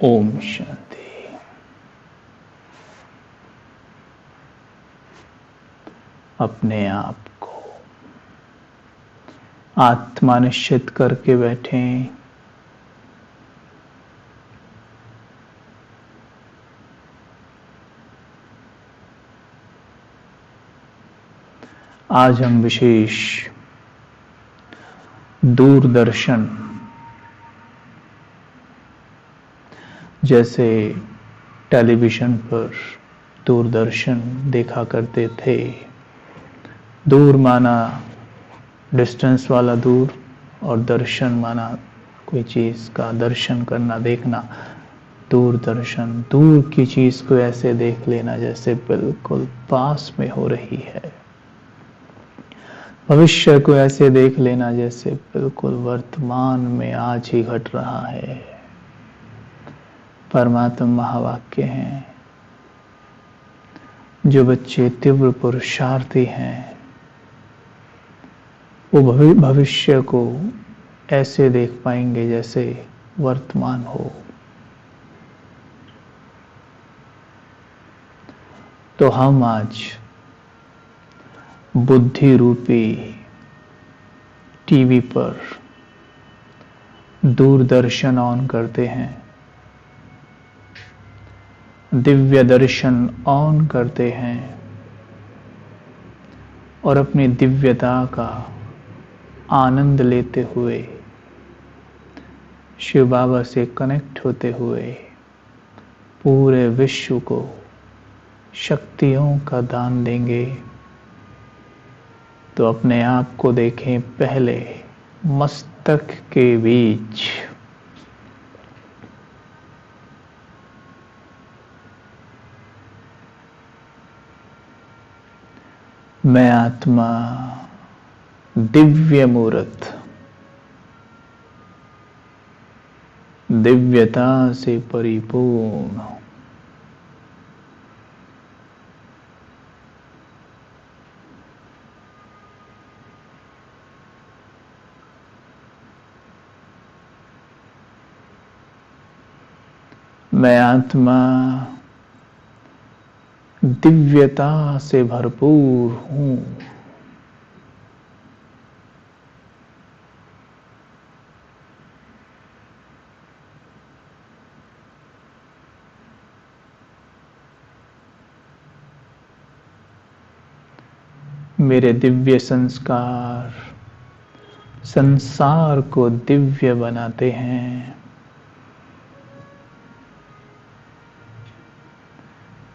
ओम शांति। अपने आप को आत्मा निश्चित करके बैठें। आज हम विशेष दूरदर्शन, जैसे टेलीविजन पर दूरदर्शन देखा करते थे। दूर माना डिस्टेंस वाला दूर, और दर्शन माना कोई चीज का दर्शन करना, देखना। दूरदर्शन, दूर की चीज को ऐसे देख लेना जैसे बिल्कुल पास में हो रही है। भविष्य को ऐसे देख लेना जैसे बिल्कुल वर्तमान में आज ही घट रहा है। परमात्मा महावाक्य हैं। जो बच्चे तीव्र पुरुषार्थी हैं वो भविष्य को ऐसे देख पाएंगे जैसे वर्तमान हो। तो हम आज बुद्धि रूपी टीवी पर दूरदर्शन ऑन करते हैं, दिव्य दर्शन ऑन करते हैं और अपनी दिव्यता का आनंद लेते हुए, शिव बाबा से कनेक्ट होते हुए पूरे विश्व को शक्तियों का दान देंगे। तो अपने आप को देखें। पहले मस्तक के बीच मैं आत्मा दिव्य मूर्त, दिव्यता से परिपूर्ण, मैं आत्मा दिव्यता से भरपूर हूं। मेरे दिव्य संस्कार संसार को दिव्य बनाते हैं।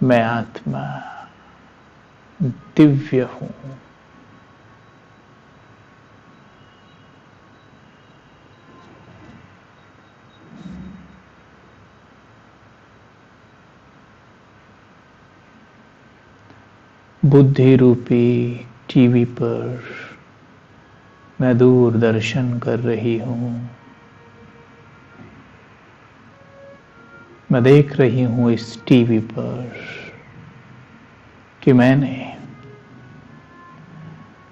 मैं आत्मा दिव्य हूं। बुद्धि रूपी टीवी पर मैं दूरदर्शन कर रही हूं। मैं देख रही हूं इस टीवी पर कि मैंने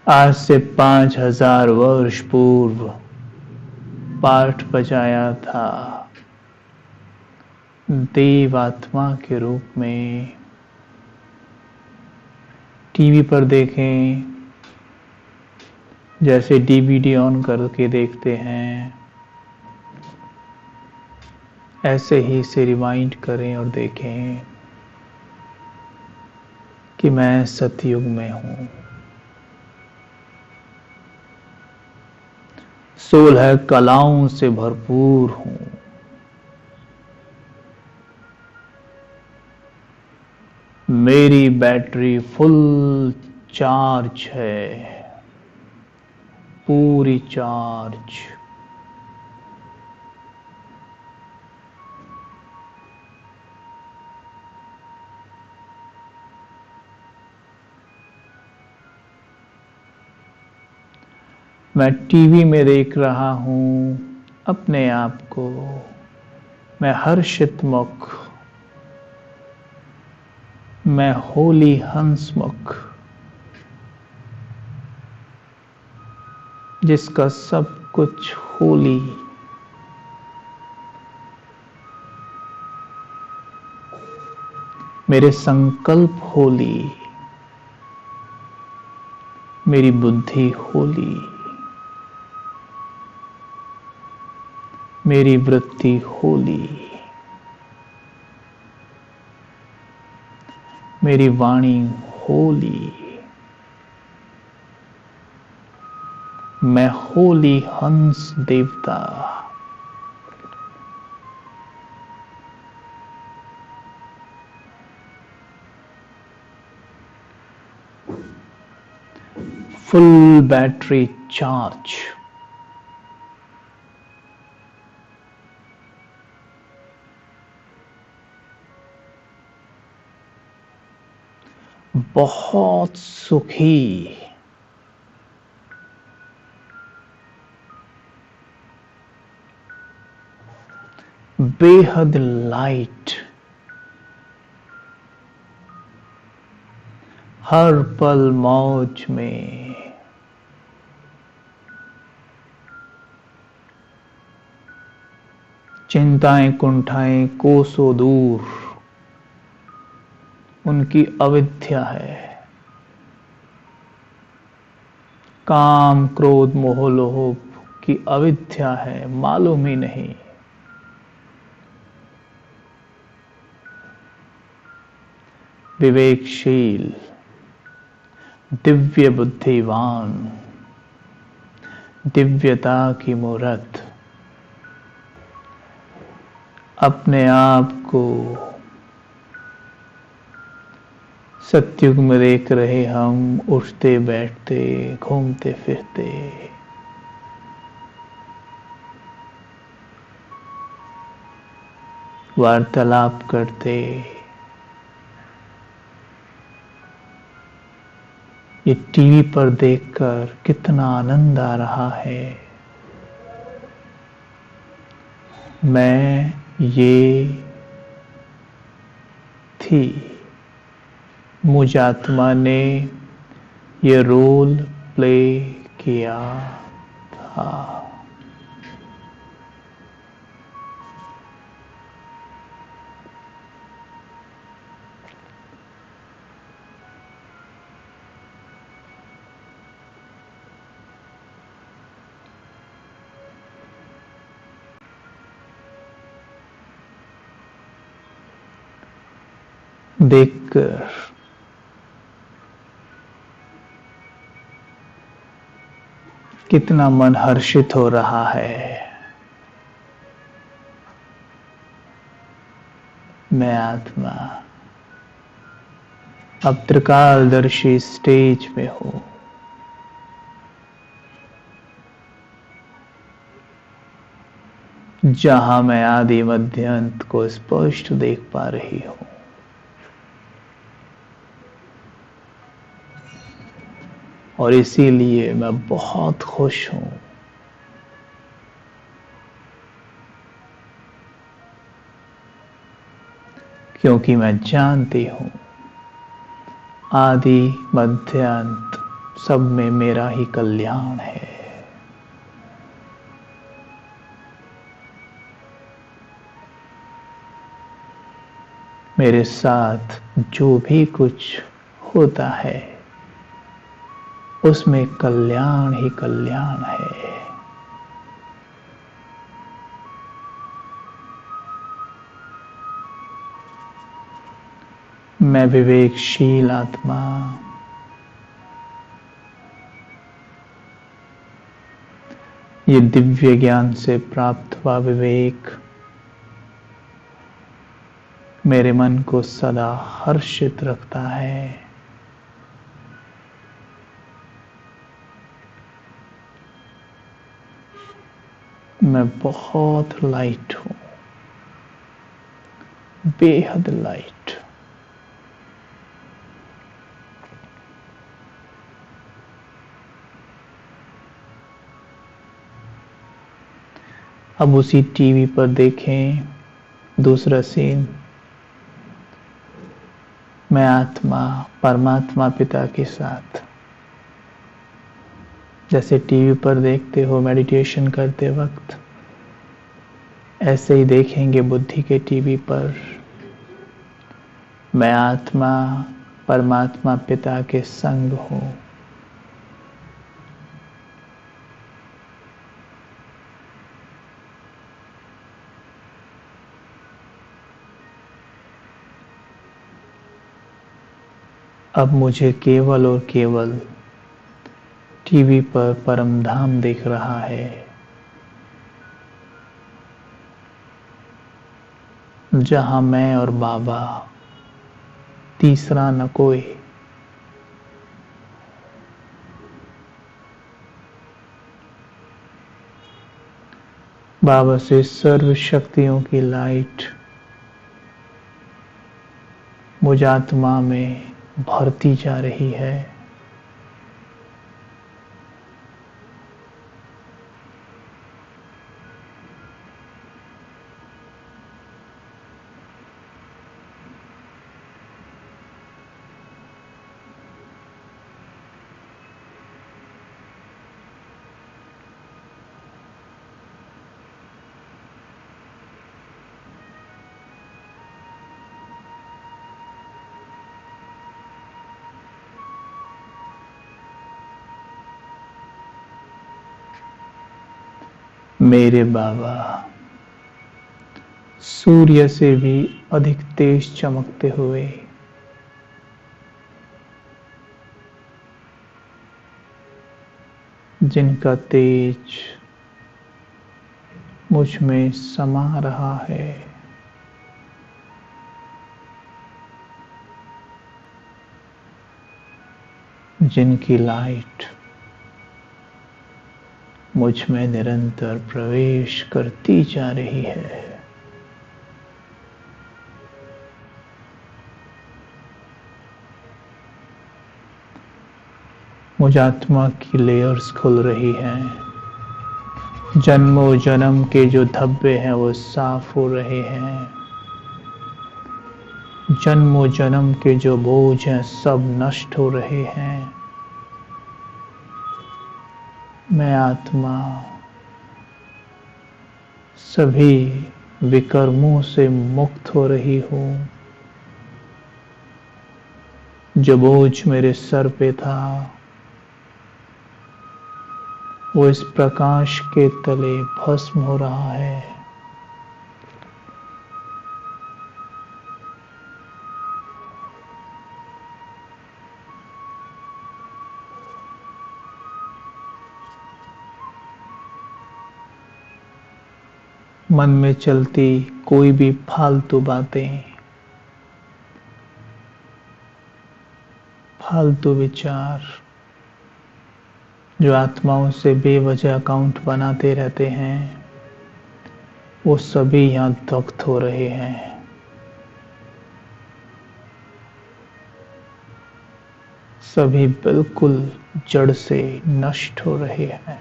आज से 5000 वर्ष पूर्व पाठ बजाया था। देवात्मा के रूप में टीवी पर देखें, जैसे डीवीडी ऑन करके देखते हैं, ऐसे ही इसे रिवाइंड करें और देखें कि मैं सतयुग में हूं। 16 कलाओं से भरपूर हूं। मेरी बैटरी फुल चार्ज है, पूरी चार्ज। मैं टीवी में देख रहा हूं अपने आप को। मैं हर्षित मुख, मैं होली हंसमुख, जिसका सब कुछ होली, मेरे संकल्प होली, मेरी बुद्धि होली, मेरी वृत्ति होली, मेरी वाणी होली, मैं होली हंस देवता। Full battery charge. बहुत सुखी, बेहद लाइट, हर पल मौज में, चिंताएं कुंठाएं कोसों दूर, उनकी अविद्या है। काम क्रोध मोह लोभ की अविद्या है, मालूम ही नहीं। विवेकशील, दिव्य बुद्धिवान, दिव्यता की मूरत, अपने आप को सत्युग में देख रहे हम, उठते बैठते घूमते फिरते, वार्तालाप करते, ये टीवी पर देखकर कितना आनंद आ रहा है। मैं ये थी, मुझ आत्मा ने ये रोल प्ले किया था। देखकर कितना मन हर्षित हो रहा है। मैं आत्मा अब त्रिकालदर्शी स्टेज में हूं। जहां मैं आदि मध्य अंत को स्पष्ट देख पा रही हूं। और इसीलिए मैं बहुत खुश हूं। क्योंकि मैं जानती हूं आदि मध्य अंत सब में मेरा ही कल्याण है। मेरे साथ जो भी कुछ होता है उसमें कल्याण ही कल्याण है। मैं विवेकशील आत्मा ये दिव्य ज्ञान से प्राप्त हुआ विवेक मेरे मन को सदा हर्षित रखता है। मैं बहुत लाइट हूं, बेहद लाइट। अब उसी टीवी पर देखें दूसरा सीन। मैं आत्मा परमात्मा पिता के साथ, जैसे टीवी पर देखते हो मेडिटेशन करते वक्त, ऐसे ही देखेंगे बुद्धि के टीवी पर मैं आत्मा परमात्मा पिता के संग हूँ। अब मुझे केवल और केवल टीवी पर परम धाम दिख रहा है, जहां मैं और बाबा, तीसरा न कोई। बाबा से सर्व शक्तियों की लाइट मुझ आत्मा में भरती जा रही है। मेरे बाबा सूर्य से भी अधिक तेज चमकते हुए जिनका तेज मुझ में समा रहा है, जिनकी लाइट मुझ में निरंतर प्रवेश करती जा रही है। मुझ आत्मा की लेयर्स खुल रही हैं। जन्मों जन्म के जो धब्बे हैं वो साफ हो रहे हैं। जन्मों जन्म के जो बोझ हैं सब नष्ट हो रहे हैं। मैं आत्मा सभी विकर्मों से मुक्त हो रही हूँ। जो बोझ मेरे सर पे था वो इस प्रकाश के तले भस्म हो रहा है। मन में चलती कोई भी फालतू बातें, फालतू विचार जो आत्माओं से बेवजह अकाउंट बनाते रहते हैं, वो सभी यहाँ ध्वस्त हो रहे हैं। सभी बिल्कुल जड़ से नष्ट हो रहे हैं।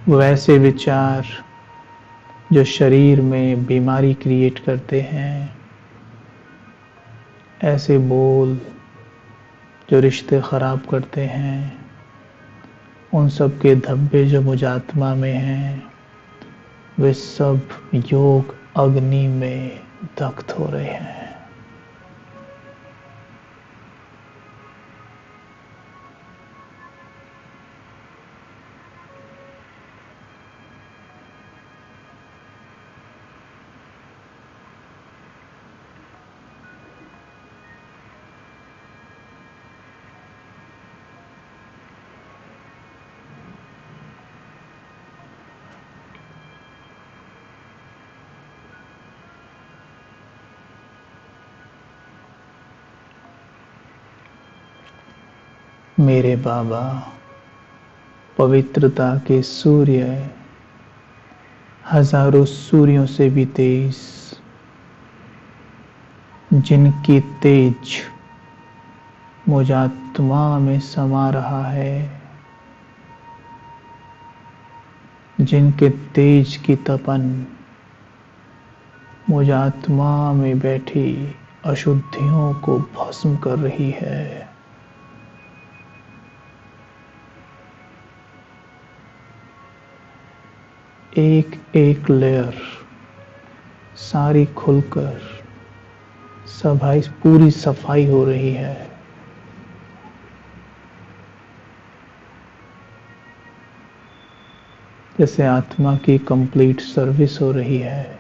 वैसे विचार जो शरीर में बीमारी क्रिएट करते हैं, ऐसे बोल जो रिश्ते खराब करते हैं, उन सब के धब्बे जो मुझ आत्मा में हैं, वे सब योग अग्नि में दग्ध हो रहे हैं। मेरे बाबा पवित्रता के सूर्य, हजारों सूर्यों से भी तेज, जिनकी तेज मुझ आत्मा में समा रहा है, जिनके तेज की तपन मुझ आत्मा में बैठी अशुद्धियों को भस्म कर रही है। एक एक लेयर सारी खुलकर सफाई, पूरी सफाई हो रही है। जैसे आत्मा की कंप्लीट सर्विस हो रही है।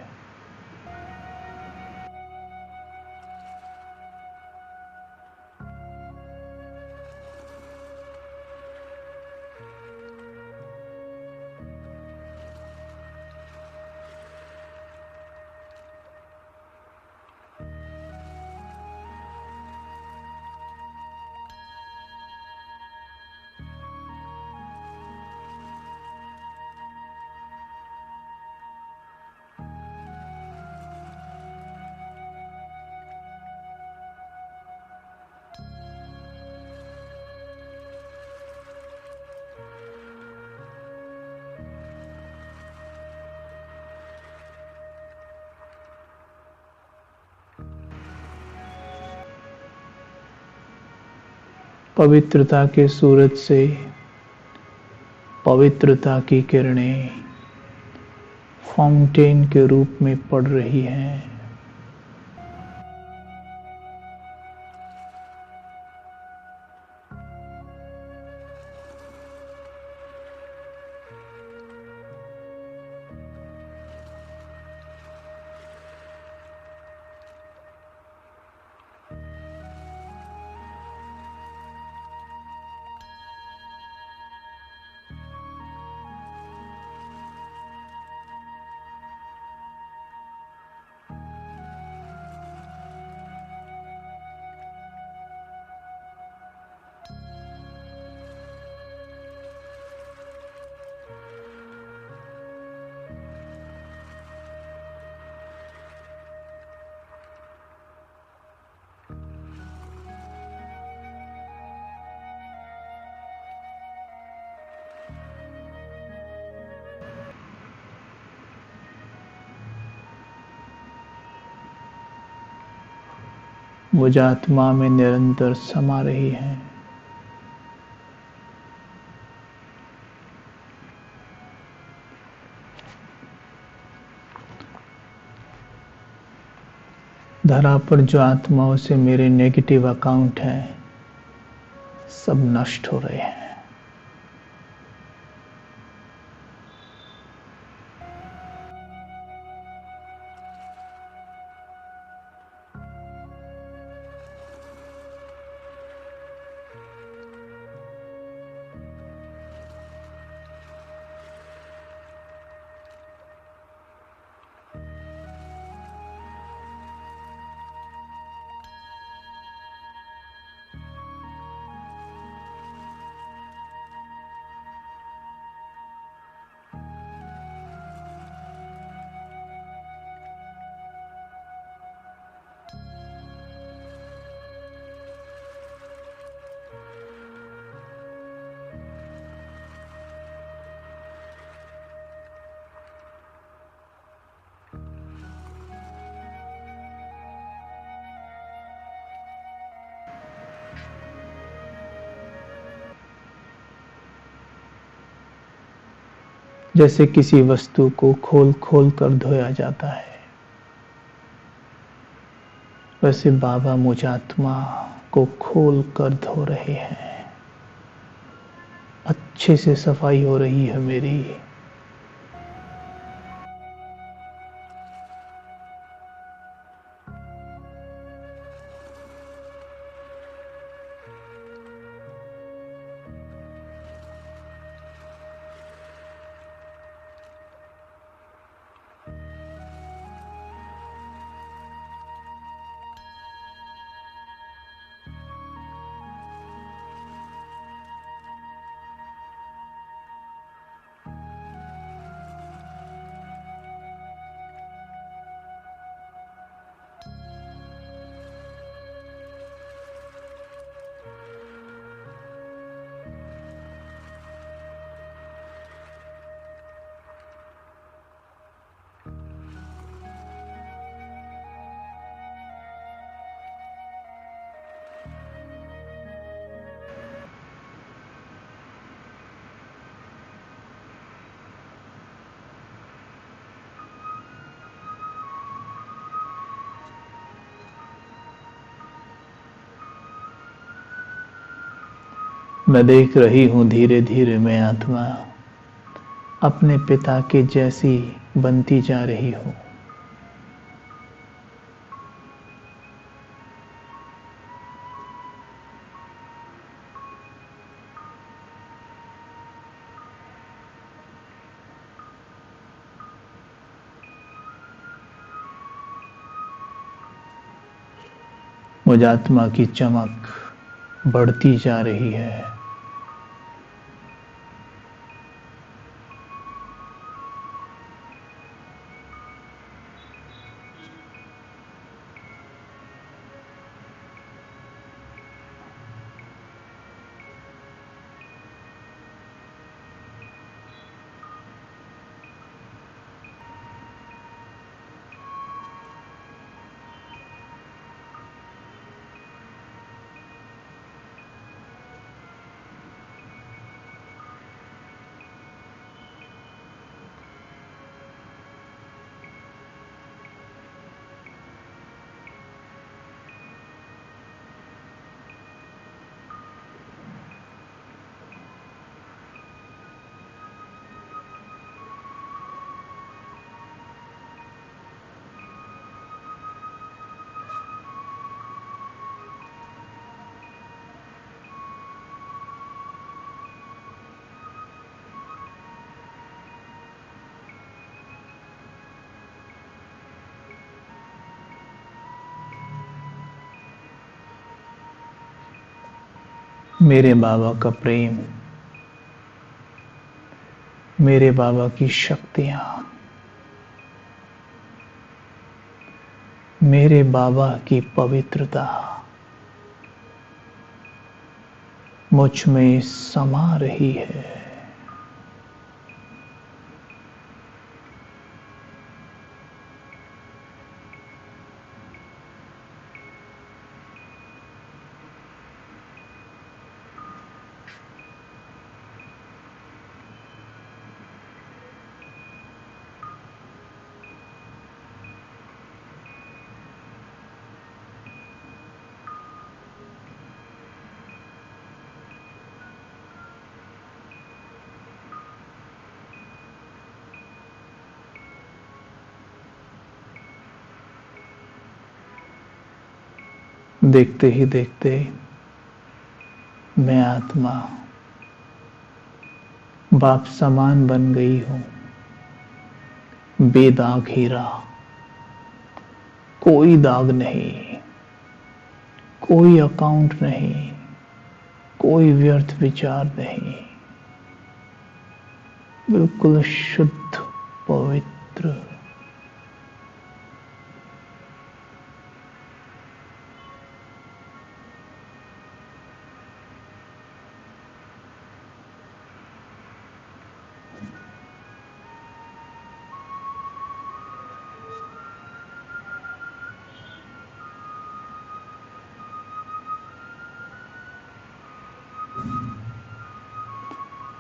पवित्रता के सूरज से पवित्रता की किरणें फाउंटेन के रूप में पड़ रही हैं। मुझ आत्मा में निरंतर समा रही है। धरा पर जो आत्माओं से मेरे नेगेटिव अकाउंट हैं, सब नष्ट हो रहे हैं। जैसे किसी वस्तु को खोल खोल कर धोया जाता है, वैसे बाबा मुझ आत्मा को खोल कर धो रहे हैं। अच्छे से सफाई हो रही है मेरी। मैं देख रही हूं धीरे धीरे मैं आत्मा अपने पिता के जैसी बनती जा रही हूं। मुझ आत्मा की चमक बढ़ती जा रही है। मेरे बाबा का प्रेम, मेरे बाबा की शक्तियां, मेरे बाबा की पवित्रता मुझ में समा रही है। देखते ही देखते मैं आत्मा बाप समान बन गई हूं। बेदाग हीरा, कोई दाग नहीं, कोई अकाउंट नहीं, कोई व्यर्थ विचार नहीं, बिल्कुल शुद्ध पवित्र।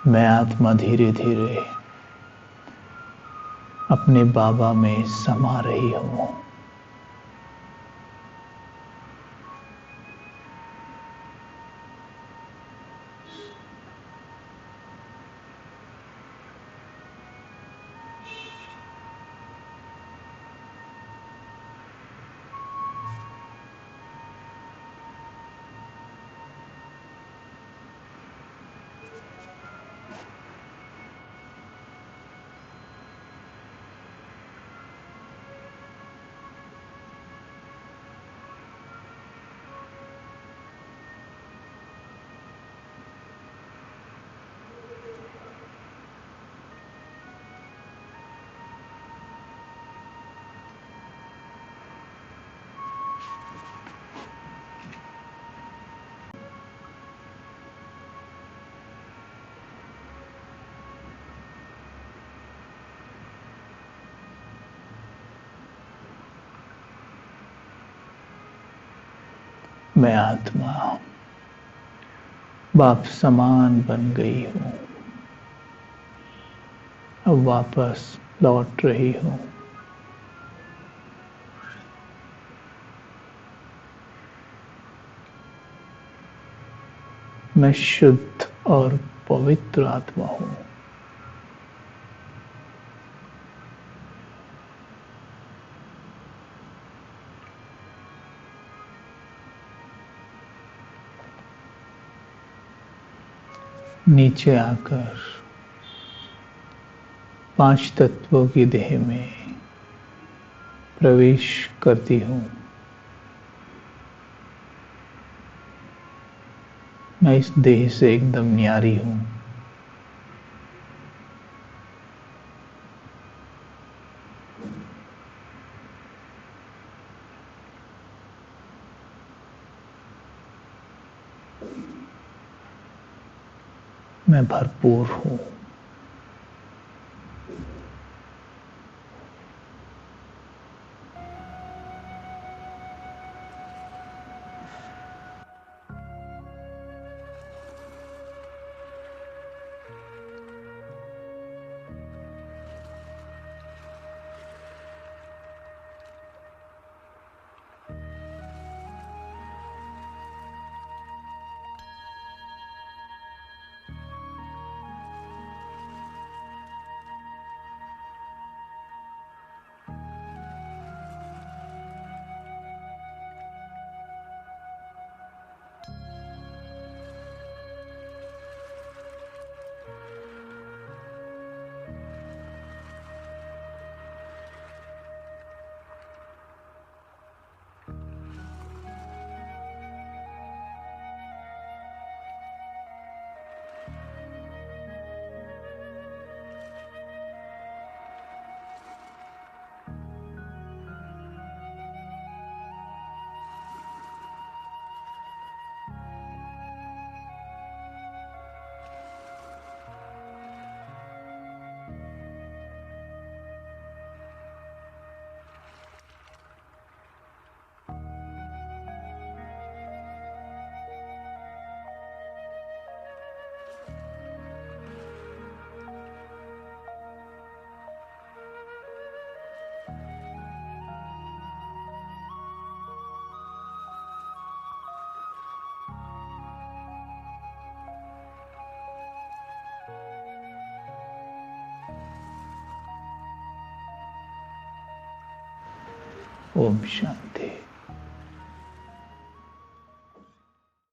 मैं आत्मा धीरे धीरे अपने बाबा में समा रही हूं। मैं आत्मा बाप समान बन गई हूं। अब वापस लौट रही हूं। मैं शुद्ध और पवित्र आत्मा हूं। नीचे आकर 5 तत्वों की देह में प्रवेश करती हूँ। मैं इस देह से एकदम न्यारी हूँ। मैं भरपूर हूँ। ओम शांति।